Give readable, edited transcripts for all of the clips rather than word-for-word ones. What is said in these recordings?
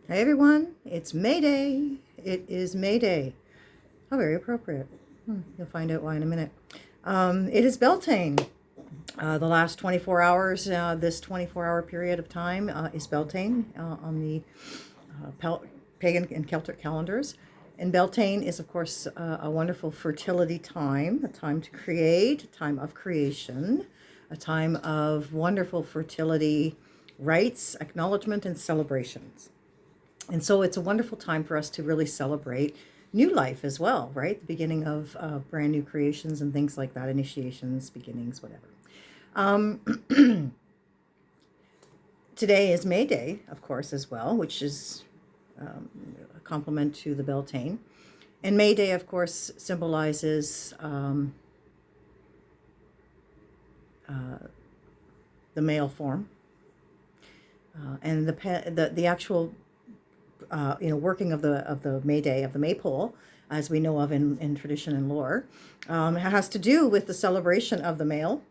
Hey everyone, it's May Day. It is May Day. How very appropriate. You'll find out why in a minute. It is Beltane. The last 24 hours, this 24-hour period of time is Beltane on the pagan and Celtic calendars. And Beltane is, of course, a wonderful fertility time, a time to create, a time of creation, a time of wonderful fertility rites, acknowledgement, and celebrations. And so it's a wonderful time for us to really celebrate new life as well, right? The beginning of brand new creations and things like that, initiations, beginnings, whatever. Today is May Day, of course, as well, which is a complement to the Beltane. And May Day, of course, symbolizes the male form and the actual working of the May Day, of the maypole, as we know of in tradition and lore, has to do with the celebration of the male.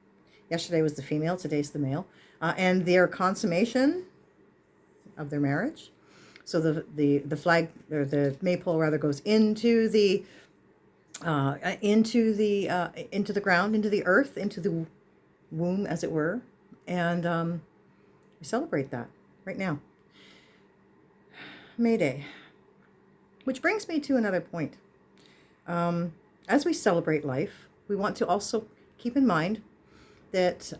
Yesterday was the female, today's the male, and their consummation of their marriage. So the flag, or the maypole rather, goes into the ground, into the earth, into the womb, as it were, and we celebrate that right now. May Day. Which brings me to another point. As we celebrate life, we want to also keep in mind that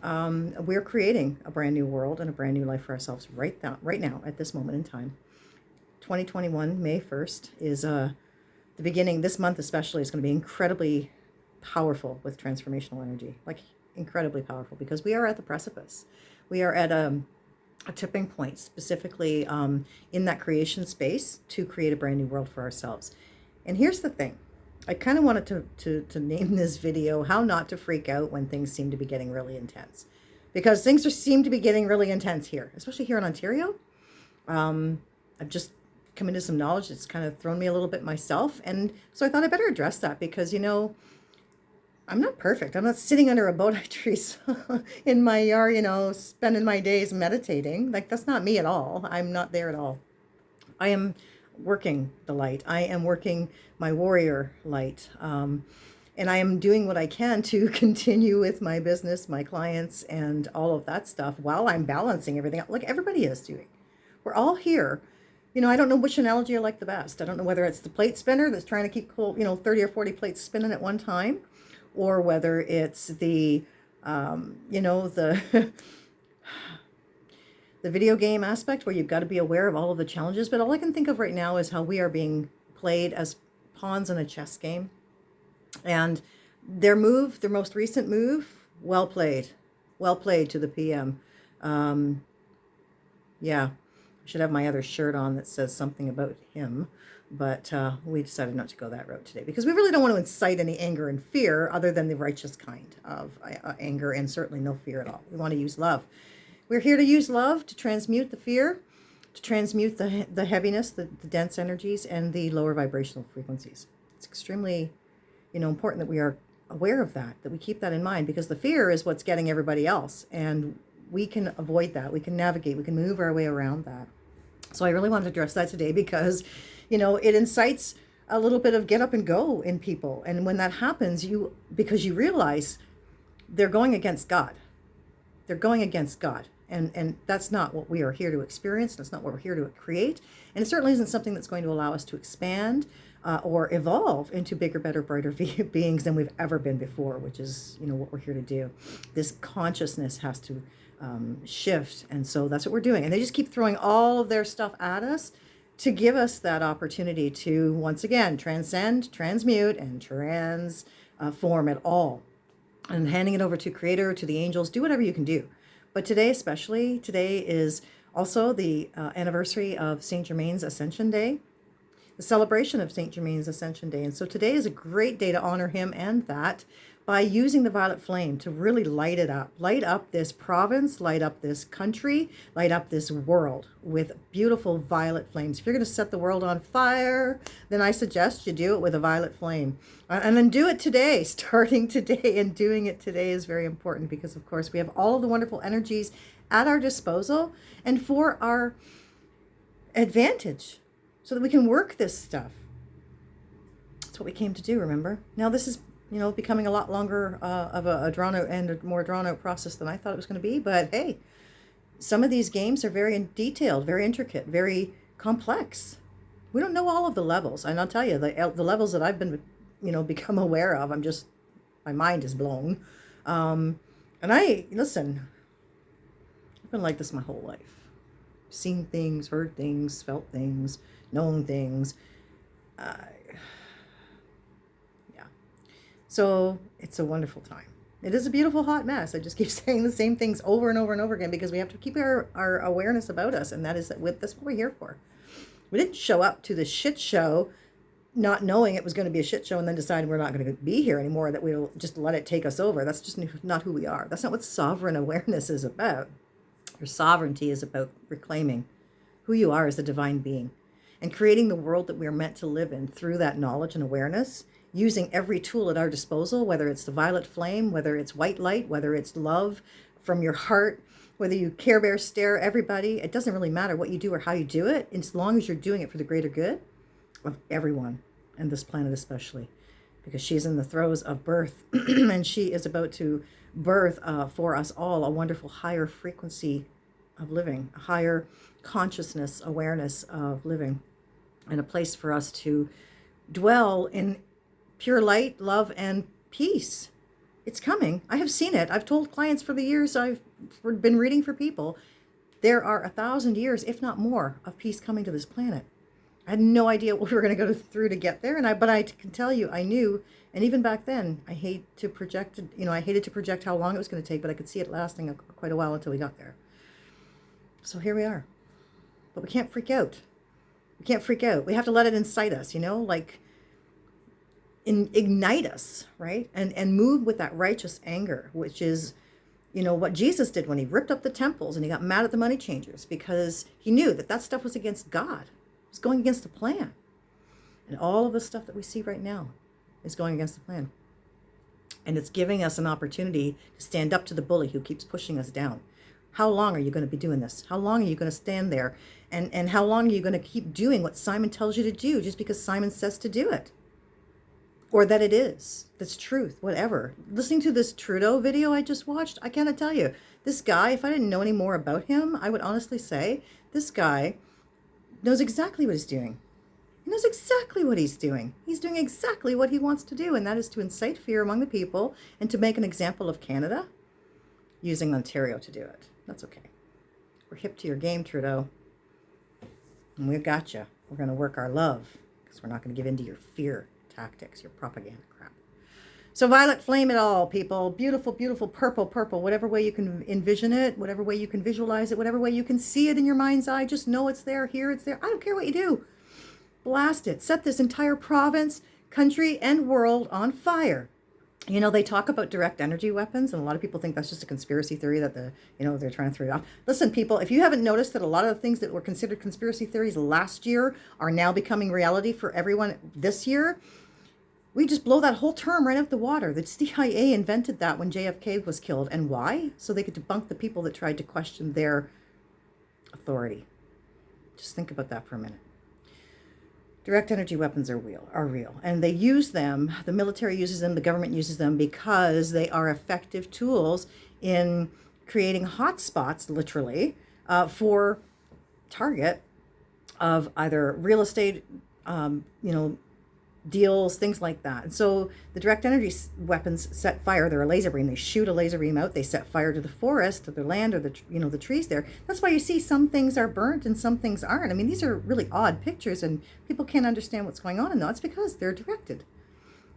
we're creating a brand new world and a brand new life for ourselves right now, at this moment in time. 2021, May 1st, is the beginning. This month especially is going to be incredibly powerful with transformational energy, like incredibly powerful, because we are at the precipice. We are at a tipping point, specifically in that creation space, to create a brand new world for ourselves. And here's the thing. I kind of wanted to name this video How Not to Freak Out When Things Seem to Be Getting Really Intense. Because things seem to be getting really intense here, especially here in Ontario. I've just come into some knowledge that's kind of thrown me a little bit myself. And so I thought I better address that because, I'm not perfect. I'm not sitting under a bodhi tree in my yard, spending my days meditating. Like, that's not me at all. I'm not there at all. I am working the light. I am working my warrior light. And I am doing what I can to continue with my business, my clients, and all of that stuff while I'm balancing everything out, like everybody is doing. We're all here. I don't know which analogy I like the best. I don't know whether it's the plate spinner that's trying to keep 30 or 40 plates spinning at one time, or whether it's the the video game aspect where you've got to be aware of all of the challenges. But all I can think of right now is how we are being played as pawns in a chess game. And their most recent move, well played to the PM. Yeah, I should have my other shirt on that says something about him. But we decided not to go that route today because we really don't want to incite any anger and fear other than the righteous kind of anger, and certainly no fear at all. We want to use love. We're here to use love to transmute the fear, to transmute the heaviness, the dense energies, and the lower vibrational frequencies. It's extremely, important that we are aware of that we keep that in mind, because the fear is what's getting everybody else, and we can avoid that. We can navigate. We can move our way around that. So I really wanted to address that today because it incites a little bit of get up and go in people. And when that happens, because you realize they're going against God. They're going against God. And that's not what we are here to experience. That's not what we're here to create. And it certainly isn't something that's going to allow us to expand or evolve into bigger, better, brighter beings than we've ever been before, which is, what we're here to do. This consciousness has to shift. And so that's what we're doing. And they just keep throwing all of their stuff at us to give us that opportunity to, once again, transcend, transmute, and transform it all. And handing it over to Creator, to the angels, do whatever you can do. But today is also the anniversary of Saint Germaine's Ascension Day, the celebration of Saint Germaine's Ascension Day. And so today is a great day to honor him and that by using the violet flame to really light it up. Light up this province, light up this country, light up this world with beautiful violet flames. If you're going to set the world on fire, then I suggest you do it with a violet flame. And then do it today, starting today, and doing it today is very important because, of course, we have all of the wonderful energies at our disposal. And for our advantage so that we can work this stuff. That's what we came to do, remember? Now this is, becoming a lot longer of a drawn out and a more drawn out process than I thought it was going to be. But hey, some of these games are very detailed, very intricate, very complex. We don't know all of the levels. And I'll tell you, the levels that I've been, become aware of, my mind is blown. And listen, I've been like this my whole life. Seen things, heard things, felt things, known things. So it's a wonderful time. It is a beautiful hot mess. I just keep saying the same things over and over and over again because we have to keep our awareness about us, and that's what we're here for. We didn't show up to the shit show not knowing it was going to be a shit show and then decide we're not going to be here anymore, that we'll just let it take us over. That's just not who we are. That's not what sovereign awareness is about. Your sovereignty is about reclaiming who you are as a divine being and creating the world that we're meant to live in through that knowledge and awareness, using every tool at our disposal, whether it's the violet flame, whether it's white light, whether it's love from your heart, whether you Care Bear stare everybody. It doesn't really matter what you do or how you do it, as long as you're doing it for the greater good of everyone, and this planet especially, because she's in the throes of birth and she is about to birth for us all a wonderful higher frequency of living, a higher consciousness, awareness of living, and a place for us to dwell in pure light, love, and peace. It's coming. I have seen it. I've told clients for the years I've been reading for people, there are 1,000 years, if not more, of peace coming to this planet. I had no idea what we were going to go through to get there, but I can tell you, I knew. And even back then, I hated to project how long it was going to take, but I could see it lasting quite a while until we got there. So here we are. But we can't freak out. We can't freak out. We have to let it incite us, ignite us, right? And move with that righteous anger, which is, what Jesus did when he ripped up the temples and he got mad at the money changers, because he knew that stuff was against God. It was going against the plan. And all of the stuff that we see right now is going against the plan. And it's giving us an opportunity to stand up to the bully who keeps pushing us down. How long are you going to be doing this? How long are you going to stand there? And how long are you going to keep doing what Simon tells you to do just because Simon says to do it? Or that it is. That's truth, whatever. Listening to this Trudeau video I just watched, I cannot tell you. This guy, if I didn't know any more about him, I would honestly say this guy knows exactly what he's doing. He knows exactly what he's doing. He's doing exactly what he wants to do, and that is to incite fear among the people and to make an example of Canada using Ontario to do it. That's okay. We're hip to your game, Trudeau. And we've got you. We're going to work our love because we're not going to give in to your fear tactics, your propaganda crap. So violet flame it all, people. Beautiful, beautiful purple, whatever way you can envision it, whatever way you can visualize it, whatever way you can see it in your mind's eye. Just know it's there, here it's there. I don't care what you do. Blast it. Set this entire province, country, and world on fire. They talk about direct energy weapons, and a lot of people think that's just a conspiracy theory that they're trying to throw it off. Listen, people, if you haven't noticed that a lot of the things that were considered conspiracy theories last year are now becoming reality for everyone this year, we just blow that whole term right out the water. The CIA invented that when JFK was killed. And why? So they could debunk the people that tried to question their authority. Just think about that for a minute. Direct energy weapons are real. And they use them, the military uses them, the government uses them because they are effective tools in creating hotspots, literally, for target of either real estate, deals, things like that. And so the direct energy weapons set fire. They're a laser beam. They shoot a laser beam out. They set fire to the forest, to the land, or the trees there. That's why you see some things are burnt and some things aren't. I mean, these are really odd pictures and people can't understand what's going on in them. It's because they're directed.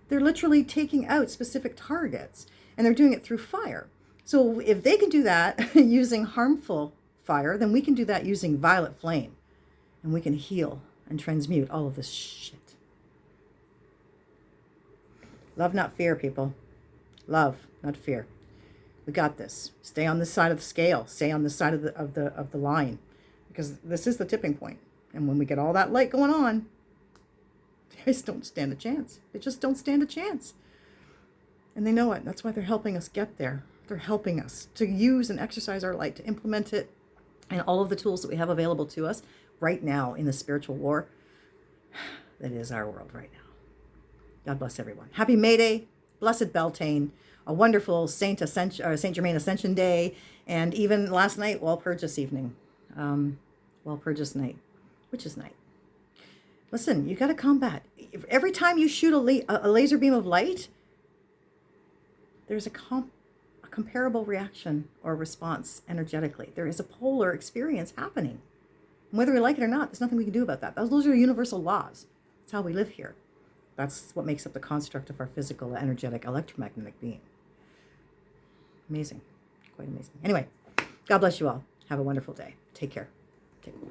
They're literally taking out specific targets and they're doing it through fire. So if they can do that using harmful fire, then we can do that using violet flame, and we can heal and transmute all of this shit. Love, not fear, people. Love, not fear. We got this. Stay on this side of the scale. Stay on this side of the line, because this is the tipping point. And when we get all that light going on, they just don't stand a chance. They just don't stand a chance. And they know it. That's why they're helping us get there. They're helping us to use and exercise our light, to implement it, and all of the tools that we have available to us right now in the spiritual war that is our world right now. God bless everyone. Happy May Day, blessed Beltane, a wonderful Saint Ascension or Saint Germaine Ascension Day, and even last night, Walpurgis evening, Walpurgis night, witch's night. Listen, you got to combat. Every time you shoot a laser beam of light, there's a comparable reaction or response energetically. There is a polar experience happening. And whether we like it or not, there's nothing we can do about that. Those are universal laws. That's how we live here. That's what makes up the construct of our physical, energetic, electromagnetic being. Amazing. Quite amazing. Anyway, God bless you all. Have a wonderful day. Take care. Take care.